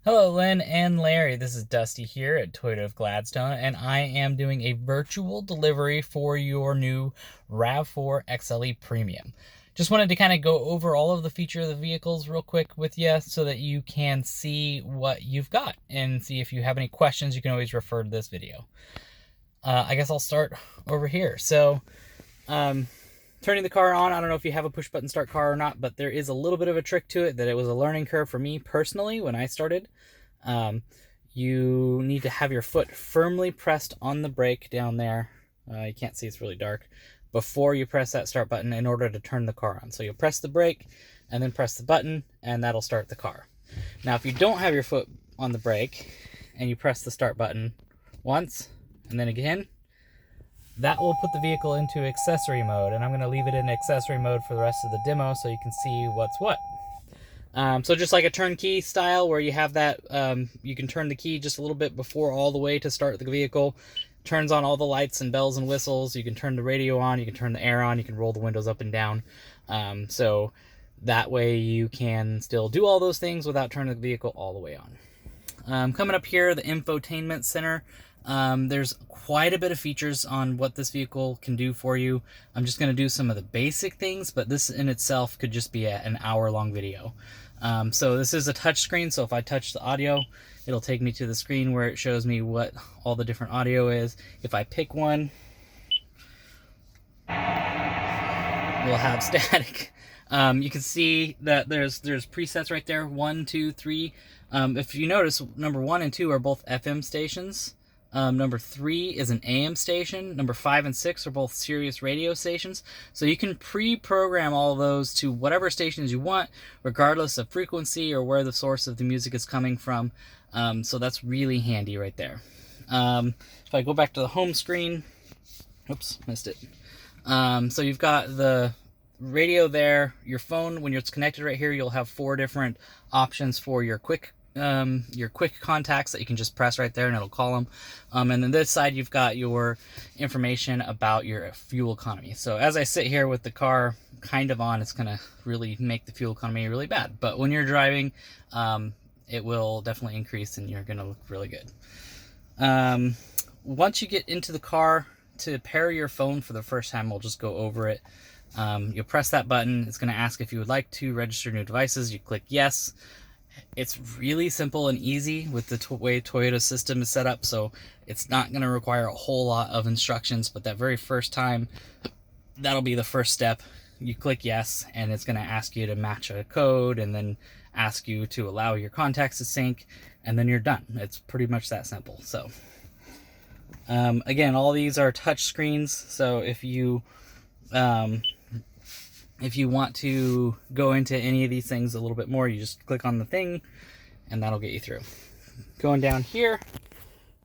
Hello, Lynn and Larry. This is Dusty here at Toyota of Gladstone, and I am doing a virtual delivery for your new RAV4 XLE Premium. Just wanted to kind of go over all of the features of the vehicles real quick with you so that you can see what you've got and see if you have any questions. You can always refer to this video. I guess I'll start over here. Turning the car on, I don't know if you have a push button start car or not, but there is a little bit of a trick to it that it was a learning curve for me personally when I started. You need to have your foot firmly pressed on the brake down there. You can't see, it's really dark, before you press that start button in order to turn the car on. So you'll press the brake and then press the button and that'll start the car. Now if you don't have your foot on the brake and you press the start button once and then again, that will put the vehicle into accessory mode, and I'm going to leave it in accessory mode for the rest of the demo so you can see what's what. So just like a turnkey style where you have that, you can turn the key just a little bit before all the way to start the vehicle. Turns on all the lights and bells and whistles. You can turn the radio on, you can turn the air on, you can roll the windows up and down. So that way you can still do all those things without turning the vehicle all the way on. Coming up here, the Infotainment Center. There's quite a bit of features on what this vehicle can do for you. I'm just going to do some of the basic things, but this in itself could just be an hour-long video. So this is a touch screen, so if I touch the audio, it'll take me to the screen where it shows me what all the different audio is. If I pick one, we'll have static. You can see that there's presets right there, 1, 2, 3. If you notice, number 1 and 2 are both FM stations. Number 3 is an AM station. Number 5 and 6 are both Sirius radio stations. So you can pre-program all those to whatever stations you want, regardless of frequency or where the source of the music is coming from. So that's really handy right there. If I go back to the home screen, oops, missed it. So you've got the radio there, your phone, when it's connected right here, you'll have 4 different options for your quick contacts that you can just press right there and it'll call them. And then this side you've got your information about your fuel economy. So as I sit here with the car kind of on, it's gonna really make the fuel economy really bad, but when you're driving, it will definitely increase and you're gonna look really good. Once you get into the car, to pair your phone for the first time, we'll just go over it. You'll press that button. It's going to ask if you would like to register new devices. You click yes. It's really simple and easy with the way Toyota's system is set up, so it's not going to require a whole lot of instructions, but that very first time, that'll be the first step. You click yes, and it's going to ask you to match a code and then ask you to allow your contacts to sync, and then you're done. It's pretty much that simple. So again, all these are touch screens, so if you want to go into any of these things a little bit more, you just click on the thing and that'll get you through. Going down here,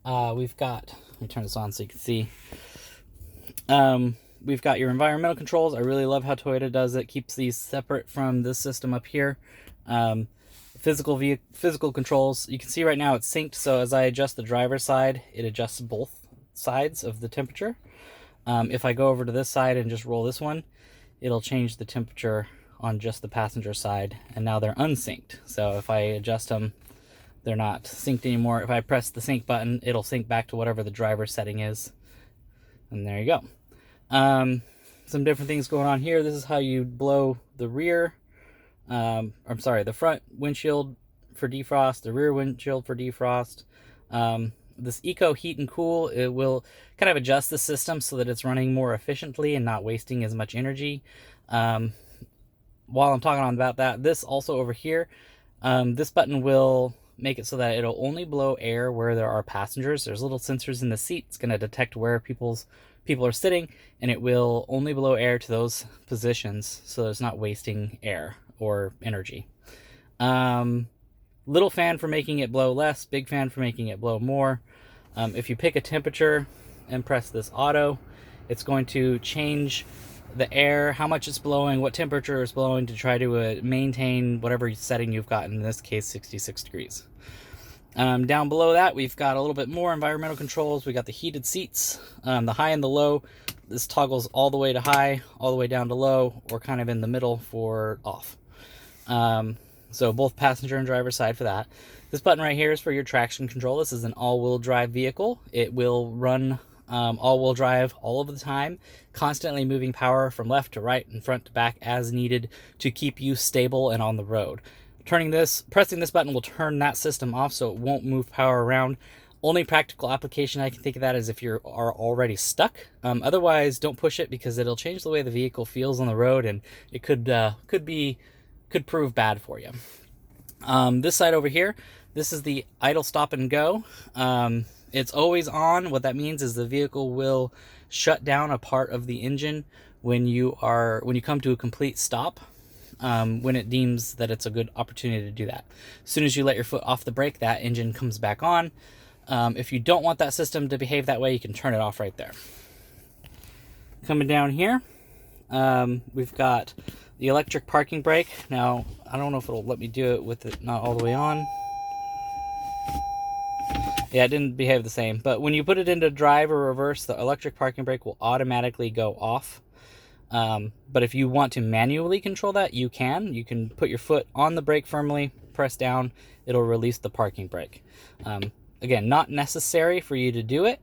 we've got, let me turn this on so you can see. We've got your environmental controls. I really love how Toyota does it. Keeps these separate from this system up here. Physical controls. You can see right now it's synced, so as I adjust the driver's side, it adjusts both sides of the temperature. If I go over to this side and just roll this one, it'll change the temperature on just the passenger side, and now they're unsynced. So if I adjust them, they're not synced anymore. If I press the sync button, it'll sync back to whatever the driver setting is. And there you go. Some different things going on here. This is how you blow the rear, the front windshield for defrost, the rear windshield for defrost. This Eco Heat and Cool, it will kind of adjust the system so that it's running more efficiently and not wasting as much energy. While I'm talking on about that, this also over here, this button will make it so that it'll only blow air where there are passengers. There's little sensors in the seat. It's going to detect where people are sitting, and it will only blow air to those positions so it's not wasting air or energy. Little fan for making it blow less, big fan for making it blow more. If you pick a temperature and press this auto, it's going to change the air, how much it's blowing, what temperature it's blowing, to try to maintain whatever setting you've got, in this case 66 degrees. Down below that, we've got a little bit more environmental controls. We got the heated seats, the high and the low. This toggles all the way to high, all the way down to low, or kind of in the middle for off. So both passenger and driver side for that. This button right here is for your traction control. This is an all-wheel drive vehicle. It will run all-wheel drive all of the time, constantly moving power from left to right and front to back as needed to keep you stable and on the road. Pressing this button will turn that system off so it won't move power around. Only practical application I can think of that is if you are already stuck. Otherwise, don't push it because it'll change the way the vehicle feels on the road, and it could prove bad for you. This side over here, this is the idle stop and go. It's always on. What that means is the vehicle will shut down a part of the engine when you come to a complete stop, when it deems that it's a good opportunity to do that. As soon as you let your foot off the brake, that engine comes back on. If you don't want that system to behave that way, you can turn it off right there. Coming down here, we've got the electric parking brake. Now, I don't know if it'll let me do it with it not all the way on. Yeah, it didn't behave the same. But when you put it into drive or reverse, the electric parking brake will automatically go off. But if you want to manually control that, you can. You can put your foot on the brake firmly, press down, it'll release the parking brake. Again, not necessary for you to do it.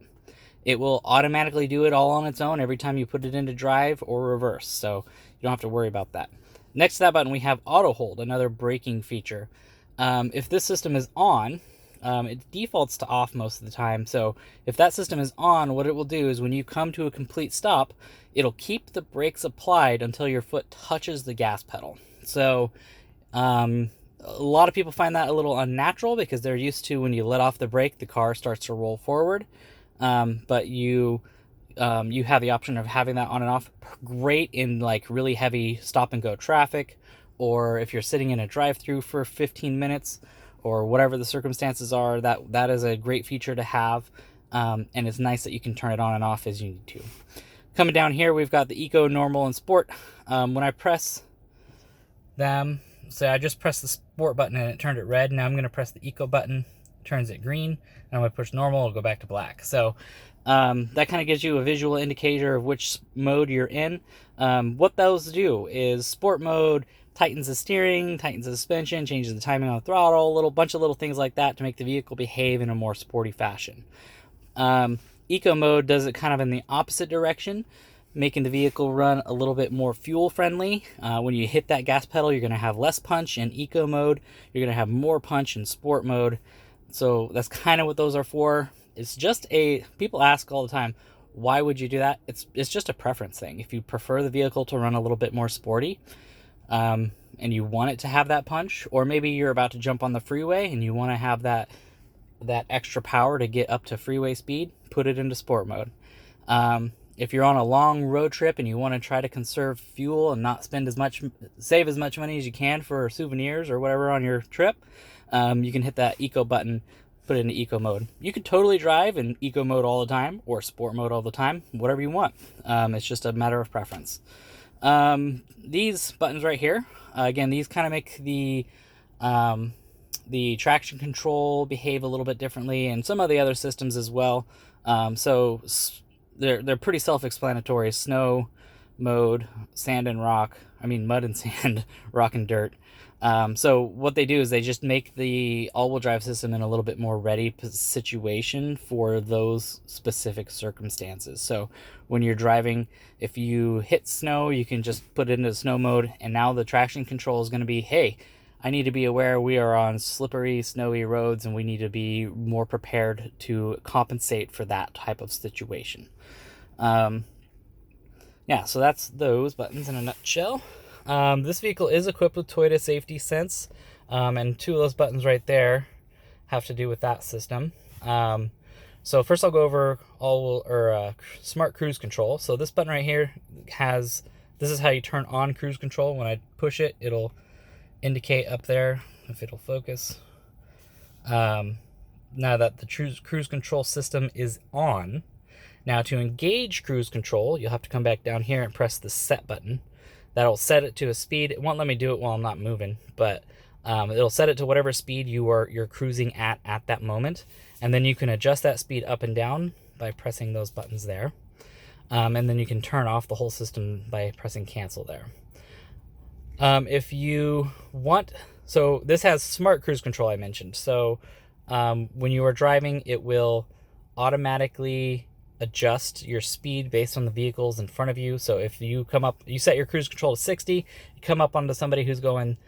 It will automatically do it all on its own every time you put it into drive or reverse, so you don't have to worry about that. Next to that button, we have auto hold, another braking feature. If this system is on, it defaults to off most of the time, so if that system is on, what it will do is when you come to a complete stop, it'll keep the brakes applied until your foot touches the gas pedal. So a lot of people find that a little unnatural because they're used to when you let off the brake, the car starts to roll forward. But you have the option of having that on and off. Great in like really heavy stop and go traffic, or if you're sitting in a drive-through for 15 minutes or whatever the circumstances are, that is a great feature to have. And it's nice that you can turn it on and off as you need to. Coming down here, we've got the Eco, Normal, and Sport. When I press them, so I just pressed the Sport button and it turned it red. Now I'm going to press the Eco button, turns it green. And I'm going to push normal, it'll go back to black. So that kind of gives you a visual indicator of which mode you're in. What those do is Sport mode tightens the steering, tightens the suspension, changes the timing on the throttle, a little bunch of little things like that to make the vehicle behave in a more sporty fashion. Eco mode does it kind of in the opposite direction, making the vehicle run a little bit more fuel friendly. When you hit that gas pedal, you're going to have less punch in Eco mode. You're going to have more punch in Sport mode. So that's kind of what those are for. It's just people ask all the time, why would you do that? It's just a preference thing. If you prefer the vehicle to run a little bit more sporty, and you want it to have that punch, or maybe you're about to jump on the freeway and you want to have that extra power to get up to freeway speed, put it into Sport mode. If you're on a long road trip and you want to try to conserve fuel and not save as much money as you can for souvenirs or whatever on your trip, you can hit that Eco button, put it into Eco mode. You could totally drive in Eco mode all the time or Sport mode all the time, whatever you want. It's just a matter of preference. These buttons right here, again, these kind of make the traction control behave a little bit differently, and some of the other systems as well. So they're pretty self-explanatory. Snow mode, sand and rock. I mean mud and sand, rock and dirt. So what they do is they just make the all-wheel drive system in a little bit more ready situation for those specific circumstances. So when you're driving, if you hit snow, you can just put it into snow mode, and now the traction control is going to be, hey, I need to be aware we are on slippery, snowy roads, and we need to be more prepared to compensate for that type of situation. Yeah, so that's those buttons in a nutshell. This vehicle is equipped with Toyota Safety Sense, and two of those buttons right there have to do with that system. So first I'll go over Smart Cruise Control. So this button right here this is how you turn on cruise control. When I push it, it'll indicate up there if it'll focus. Now that the cruise control system is on, now to engage cruise control, you'll have to come back down here and press the set button. That'll set it to a speed. It won't let me do it while I'm not moving, but it'll set it to whatever speed you're cruising at that moment, and then you can adjust that speed up and down by pressing those buttons there, and then you can turn off the whole system by pressing cancel there. If you want So this has smart cruise control I mentioned. So when you are driving, it will automatically adjust your speed based on the vehicles in front of you. So if you come up, you set your cruise control to 60, you come up onto somebody who's going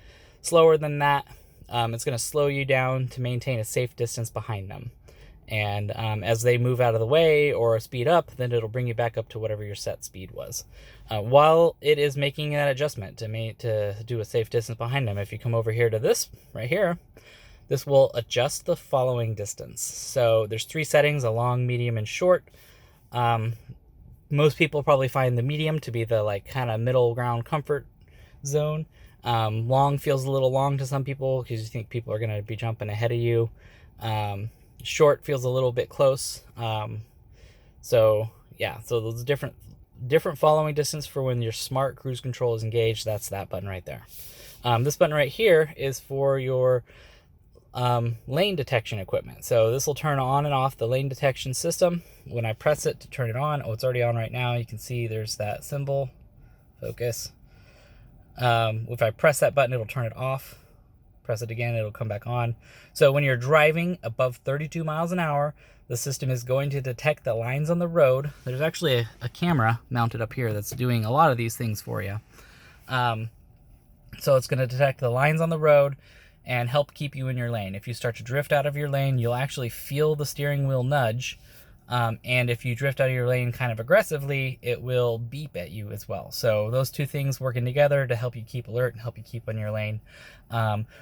slower than that, it's going to slow you down to maintain a safe distance behind them. And as they move out of the way or speed up, then it'll bring you back up to whatever your set speed was. While it is making that adjustment to do a safe distance behind them, if you come over here to this right here, this will adjust the following distance. So there's 3 settings: a long, medium, and short. Most people probably find the medium to be the like kind of middle ground comfort zone. Long feels a little long to some people because you think people are going to be jumping ahead of you. Short feels a little bit close. So those different following distance for when your smart cruise control is engaged. That's that button right there. This button right here is for your lane detection equipment. So this will turn on and off the lane detection system. When I press it to turn it on, it's already on right now. You can see there's that symbol. Focus. If I press that button, it'll turn it off. Press it again, it'll come back on. So when you're driving above 32 miles an hour, the system is going to detect the lines on the road. There's actually a camera mounted up here that's doing a lot of these things for you. So it's going to detect the lines on the road and help keep you in your lane. If you start to drift out of your lane, you'll actually feel the steering wheel nudge. And if you drift out of your lane kind of aggressively, it will beep at you as well. So those 2 things working together to help you keep alert and help you keep on your lane.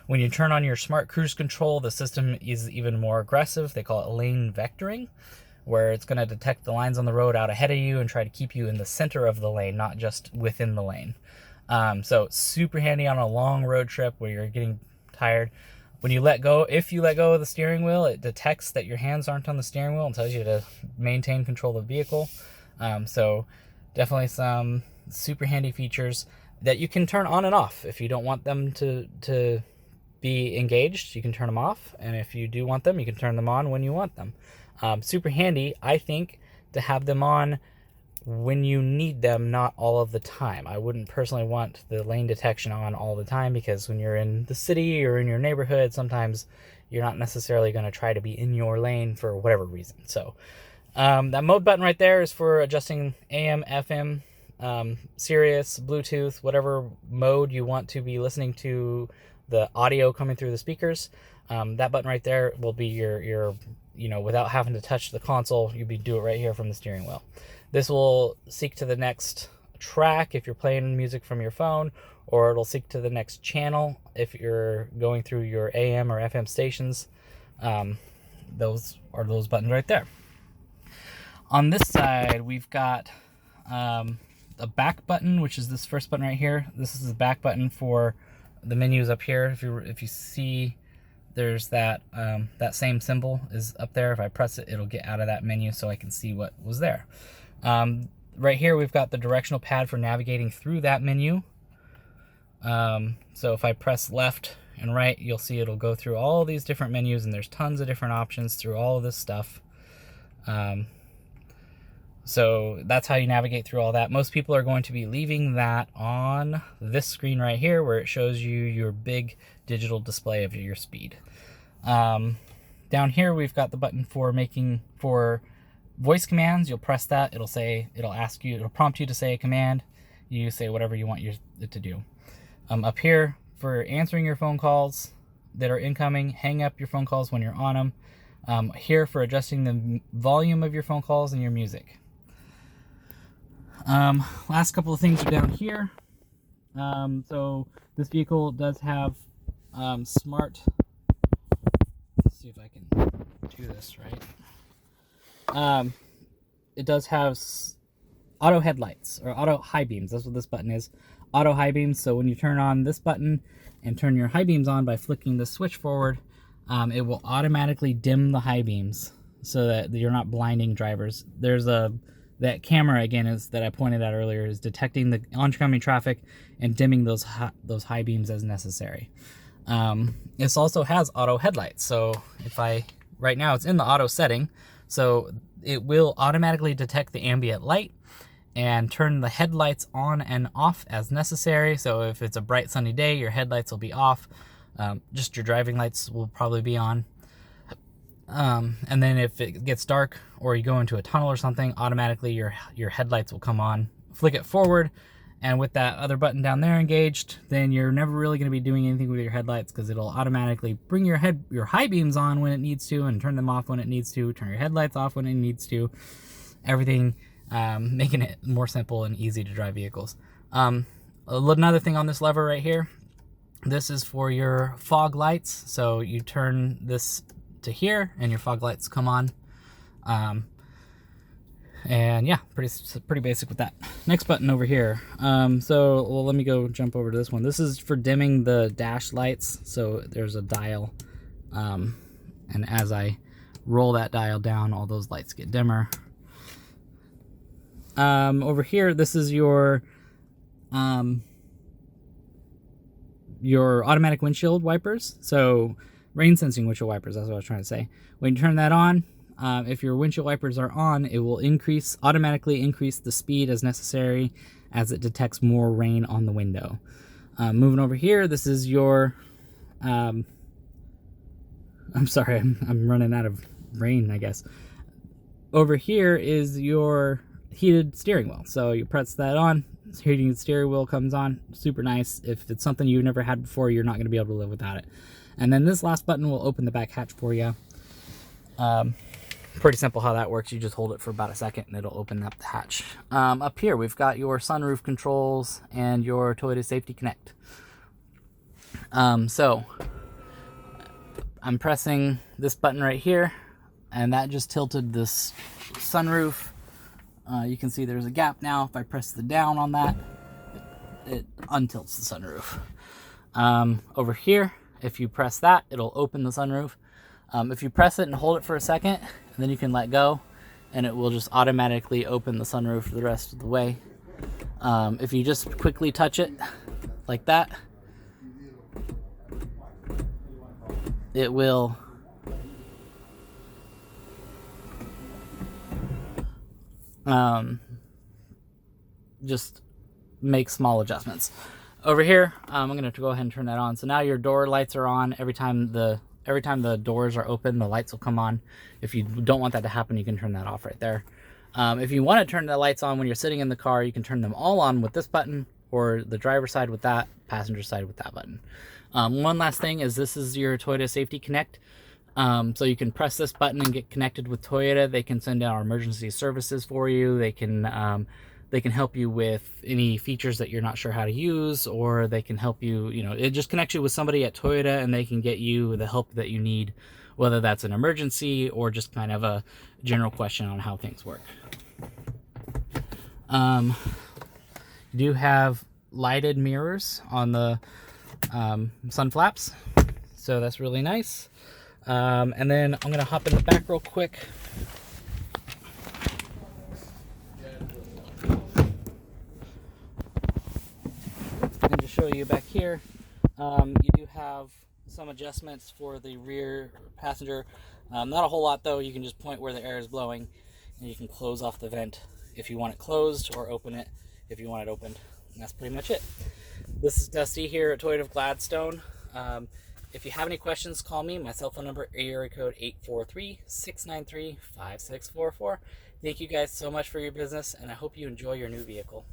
When you turn on your smart cruise control, the system is even more aggressive. They call it lane vectoring, where it's going to detect the lines on the road out ahead of you and try to keep you in the center of the lane, not just within the lane. So it's super handy on a long road trip where you're getting tired. When you let go, if you let go of the steering wheel, it detects that your hands aren't on the steering wheel and tells you to maintain control of the vehicle. So definitely some super handy features that you can turn on and off. If you don't want them to be engaged, you can turn them off. And if you do want them, you can turn them on when you want them. Super handy, I think, to have them on when you need them, not all of the time. I wouldn't personally want the lane detection on all the time, because when you're in the city or in your neighborhood, sometimes you're not necessarily going to try to be in your lane for whatever reason. So that mode button right there is for adjusting AM, FM, Sirius, Bluetooth, whatever mode you want to be listening to the audio coming through the speakers. That button right there will be your without having to touch the console, do it right here from the steering wheel. This will seek to the next track if you're playing music from your phone, or it'll seek to the next channel if you're going through your AM or FM stations. Those are those buttons right there. On this side, we've got a back button, which is this first button right here. This is the back button for the menus up here. If you see, there's that that same symbol is up there. If I press it, it'll get out of that menu so I can see what was there. Right here, we've got the directional pad for navigating through that menu. So if I press left and right, you'll see it'll go through all these different menus, and there's tons of different options through all of this stuff. So that's how you navigate through all that. Most people are going to be leaving that on this screen right here, where it shows you your big digital display of your speed. Down here, we've got the button for voice commands. You'll press that. It'll prompt you to say a command. You say whatever you want it to do. Up here, for answering your phone calls that are incoming, hang up your phone calls when you're on them. Here for adjusting the volume of your phone calls and your music. Last couple of things are down here. So this vehicle does have smart. Let's see if I can do this right. It does have auto headlights, or auto high beams. That's what this button is. Auto high beams. So when you turn on this button and turn your high beams on by flicking the switch forward, it will automatically dim the high beams so that you're not blinding drivers. That camera again that I pointed out earlier is detecting the oncoming traffic and dimming those high beams as necessary. This also has auto headlights. So right now it's in the auto setting, so it will automatically detect the ambient light and turn the headlights on and off as necessary. So if it's a bright sunny day, your headlights will be off. Just your driving lights will probably be on. And then if it gets dark or you go into a tunnel or something, automatically your headlights will come on. Flick it forward, and with that other button down there engaged, then you're never really going to be doing anything with your headlights, because it'll automatically bring your high beams on when it needs to and turn them off when it needs to, turn your headlights off when it needs to. Everything, making it more simple and easy to drive vehicles. Another thing on this lever right here, this is for your fog lights. So you turn this to here and your fog lights come on. And yeah, pretty basic with that. Next button over here. Well, let me go jump over to this one. This is for dimming the dash lights. So there's a dial, and as I roll that dial down, all those lights get dimmer. Over here, this is your automatic windshield wipers. So rain sensing windshield wipers, that's what I was trying to say. When you turn that on, if your windshield wipers are on, it will automatically increase the speed as necessary as it detects more rain on the window. Moving over here, this is your, I'm sorry, I'm running out of rain, I guess. Over here is your heated steering wheel. So you press that on, heating steering wheel comes on. Super nice. If it's something you've never had before, you're not going to be able to live without it. And then this last button will open the back hatch for you. Pretty simple how that works. You just hold it for about a second and it'll open up the hatch. Up here we've got your sunroof controls and your Toyota Safety Connect. So I'm pressing this button right here, and that just tilted this sunroof. You can see there's a gap now. If I press the down on that, it untilts the sunroof. Over here, if you press that, it'll open the sunroof. If you press it and hold it for a second, then you can let go, and it will just automatically open the sunroof the rest of the way. If you just quickly touch it like that, it will just make small adjustments. Over here, I'm going to go ahead and turn that on. So now your door lights are on. Every time the doors are open, the lights will come on. If you don't want that to happen, you can turn that off right there. If you want to turn the lights on when you're sitting in the car, you can turn them all on with this button, or the driver's side with that, passenger side with that button. One last thing is this is your Toyota Safety Connect. So you can press this button and get connected with Toyota. They can send out emergency services for you. They can help you with any features that you're not sure how to use, or they can help you, it just connects you with somebody at Toyota, and they can get you the help that you need, whether that's an emergency or just kind of a general question on how things work. You do have lighted mirrors on the sun flaps, so that's really nice. And then I'm going to hop in the back real quick. And to show you back here, you do have some adjustments for the rear passenger. Not a whole lot though. You can just point where the air is blowing, and you can close off the vent if you want it closed, or open it if you want it opened. And that's pretty much it. This is Dusty here at Toyota of Gladstone. If you have any questions, call me. My cell phone number, area code 843-693-5644. Thank you guys so much for your business, and I hope you enjoy your new vehicle.